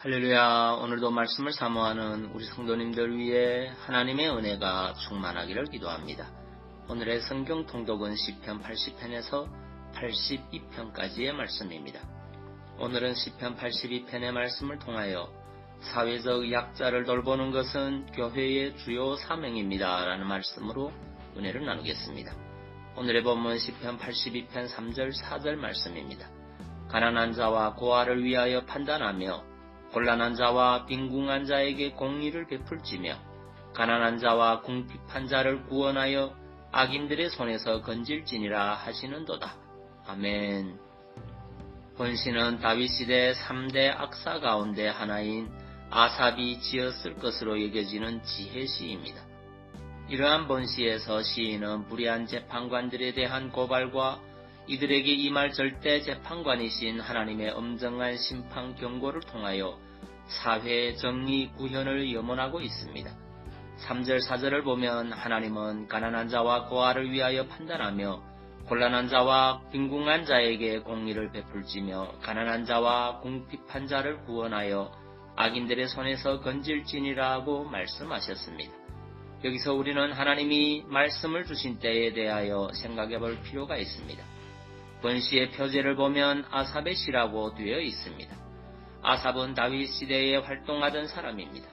할렐루야. 오늘도 말씀을 사모하는 우리 성도님들 위해 하나님의 은혜가 충만하기를 기도합니다. 오늘의 성경 통독은 시편 80편에서 82편까지의 말씀입니다. 오늘은 시편 82편의 말씀을 통하여 사회적 약자를 돌보는 것은 교회의 주요 사명입니다 라는 말씀으로 은혜를 나누겠습니다. 오늘의 본문 시편 82편 3절 4절 말씀입니다. 가난한 자와 고아를 위하여 판단하며 곤란한 자와 빈궁한 자에게 공의를 베풀지며 가난한 자와 궁핍한 자를 구원하여 악인들의 손에서 건질지니라 하시는도다. 아멘. 본시는 다윗 시대 3대 악사 가운데 하나인 아삽이 지었을 것으로 여겨지는 지혜시입니다. 이러한 본시에서 시인은 불의한 재판관들에 대한 고발과 이들에게 임할 절대 재판관이신 하나님의 엄정한 심판 경고를 통하여 사회 정의 구현을 염원하고 있습니다. 3절 4절을 보면 하나님은 가난한 자와 고아를 위하여 판단하며 곤란한 자와 빈궁한 자에게 공의를 베풀지며 가난한 자와 궁핍한 자를 구원하여 악인들의 손에서 건질지니라고 말씀하셨습니다. 여기서 우리는 하나님이 말씀을 주신 때에 대하여 생각해 볼 필요가 있습니다. 본시의 표제를 보면 아삽의 시라고 되어 있습니다. 아삽은 다윗 시대에 활동하던 사람입니다.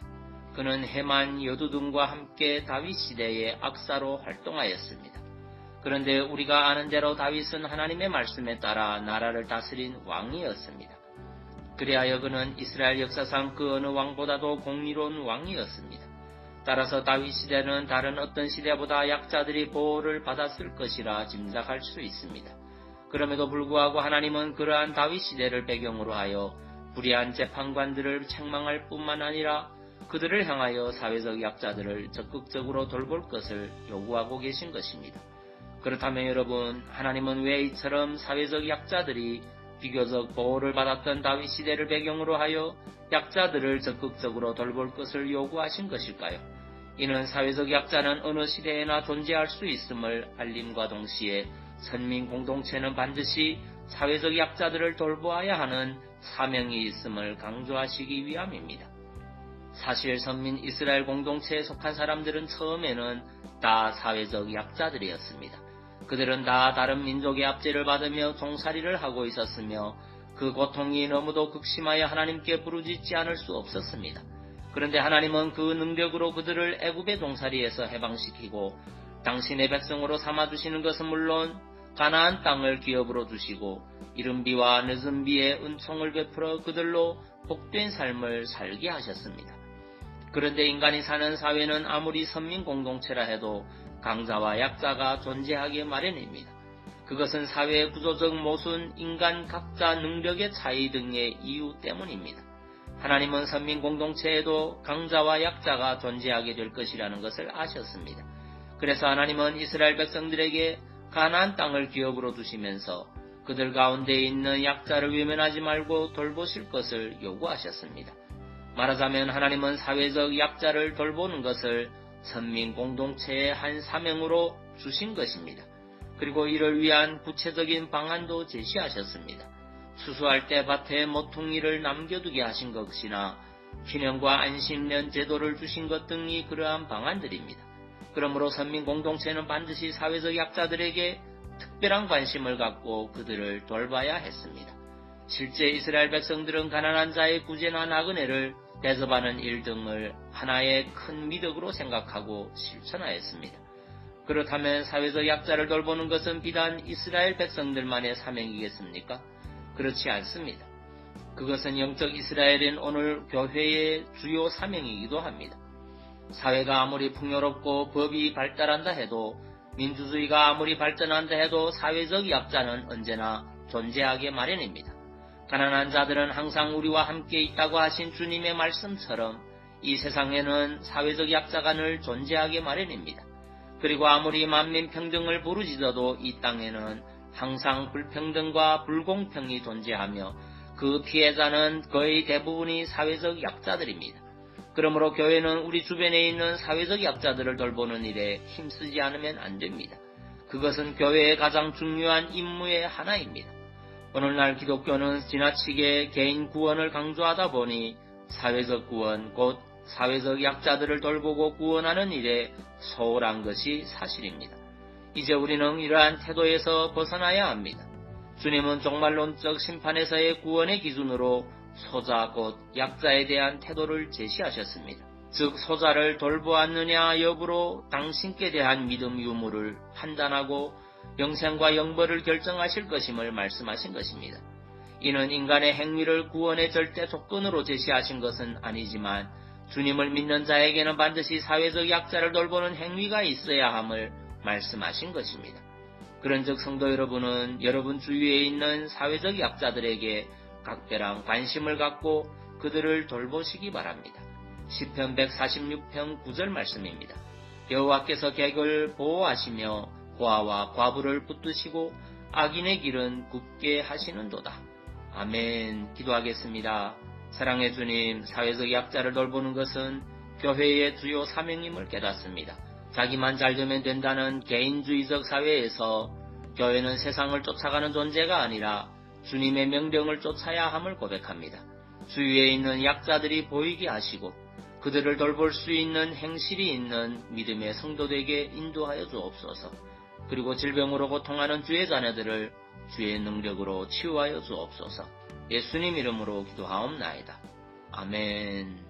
그는 해만 여두둔과 함께 다윗 시대의 악사로 활동하였습니다. 그런데 우리가 아는 대로 다윗은 하나님의 말씀에 따라 나라를 다스린 왕이었습니다. 그리하여 그는 이스라엘 역사상 그 어느 왕보다도 공의로운 왕이었습니다. 따라서 다윗 시대는 다른 어떤 시대보다 약자들이 보호를 받았을 것이라 짐작할 수 있습니다. 그럼에도 불구하고 하나님은 그러한 다윗 시대를 배경으로 하여 불의한 재판관들을 책망할 뿐만 아니라 그들을 향하여 사회적 약자들을 적극적으로 돌볼 것을 요구하고 계신 것입니다. 그렇다면 여러분, 하나님은 왜 이처럼 사회적 약자들이 비교적 보호를 받았던 다윗 시대를 배경으로 하여 약자들을 적극적으로 돌볼 것을 요구하신 것일까요? 이는 사회적 약자는 어느 시대에나 존재할 수 있음을 알림과 동시에 선민 공동체는 반드시 사회적 약자들을 돌보아야 하는 사명이 있음을 강조하시기 위함입니다. 사실 선민 이스라엘 공동체에 속한 사람들은 처음에는 다 사회적 약자들이었습니다. 그들은 다 다른 민족의 압제를 받으며 종살이를 하고 있었으며 그 고통이 너무도 극심하여 하나님께 부르짖지 않을 수 없었습니다. 그런데 하나님은 그 능력으로 그들을 애굽의 종살이에서 해방시키고 당신의 백성으로 삼아주시는 것은 물론 가나안 땅을 기업으로 주시고 이른 비와 늦은 비에 은총을 베풀어 그들로 복된 삶을 살게 하셨습니다. 그런데 인간이 사는 사회는 아무리 선민 공동체라 해도 강자와 약자가 존재하기 마련입니다. 그것은 사회의 구조적 모순, 인간 각자 능력의 차이 등의 이유 때문입니다. 하나님은 선민 공동체에도 강자와 약자가 존재하게 될 것이라는 것을 아셨습니다. 그래서 하나님은 이스라엘 백성들에게 가나안 땅을 기업으로 주시면서 그들 가운데 있는 약자를 외면하지 말고 돌보실 것을 요구하셨습니다. 말하자면 하나님은 사회적 약자를 돌보는 것을 선민 공동체의 한 사명으로 주신 것입니다. 그리고 이를 위한 구체적인 방안도 제시하셨습니다. 추수할 때 밭에 모퉁이를 남겨두게 하신 것이나 휴년과 안식년 제도를 주신 것 등이 그러한 방안들입니다. 그러므로 선민 공동체는 반드시 사회적 약자들에게 특별한 관심을 갖고 그들을 돌봐야 했습니다. 실제 이스라엘 백성들은 가난한 자의 구제나 나그네를 대접하는 일 등을 하나의 큰 미덕으로 생각하고 실천하였습니다. 그렇다면 사회적 약자를 돌보는 것은 비단 이스라엘 백성들만의 사명이겠습니까? 그렇지 않습니다. 그것은 영적 이스라엘인 오늘 교회의 주요 사명이기도 합니다. 사회가 아무리 풍요롭고 법이 발달한다 해도 민주주의가 아무리 발전한다 해도 사회적 약자는 언제나 존재하기 마련입니다. 가난한 자들은 항상 우리와 함께 있다고 하신 주님의 말씀처럼 이 세상에는 사회적 약자가 늘 존재하기 마련입니다. 그리고 아무리 만민평등을 부르짖어도 이 땅에는 항상 불평등과 불공평이 존재하며 그 피해자는 거의 대부분이 사회적 약자들입니다. 그러므로 교회는 우리 주변에 있는 사회적 약자들을 돌보는 일에 힘쓰지 않으면 안 됩니다. 그것은 교회의 가장 중요한 임무의 하나입니다. 오늘날 기독교는 지나치게 개인 구원을 강조하다 보니 사회적 구원, 곧 사회적 약자들을 돌보고 구원하는 일에 소홀한 것이 사실입니다. 이제 우리는 이러한 태도에서 벗어나야 합니다. 주님은 종말론적 심판에서의 구원의 기준으로 소자 곧 약자에 대한 태도를 제시하셨습니다. 즉 소자를 돌보았느냐 여부로 당신께 대한 믿음 유무를 판단하고 영생과 영벌을 결정하실 것임을 말씀하신 것입니다. 이는 인간의 행위를 구원의 절대 조건으로 제시하신 것은 아니지만 주님을 믿는 자에게는 반드시 사회적 약자를 돌보는 행위가 있어야 함을 말씀하신 것입니다. 그런즉 성도 여러분은 여러분 주위에 있는 사회적 약자들에게 각별한 관심을 갖고 그들을 돌보시기 바랍니다. 시편 146편 9절 말씀입니다. 여호와께서 객을 보호하시며 고아와 과부를 붙드시고 악인의 길은 굽게 하시는도다. 아멘. 기도하겠습니다. 사랑의 주님, 사회적 약자를 돌보는 것은 교회의 주요 사명임을 깨닫습니다. 자기만 잘 되면 된다는 개인주의적 사회에서 교회는 세상을 쫓아가는 존재가 아니라 주님의 명령을 쫓아야 함을 고백합니다. 주위에 있는 약자들이 보이게 하시고 그들을 돌볼 수 있는 행실이 있는 믿음의 성도되게 인도하여 주옵소서. 그리고 질병으로 고통하는 주의 자녀들을 주의 능력으로 치유하여 주옵소서. 예수님 이름으로 기도하옵나이다. 아멘.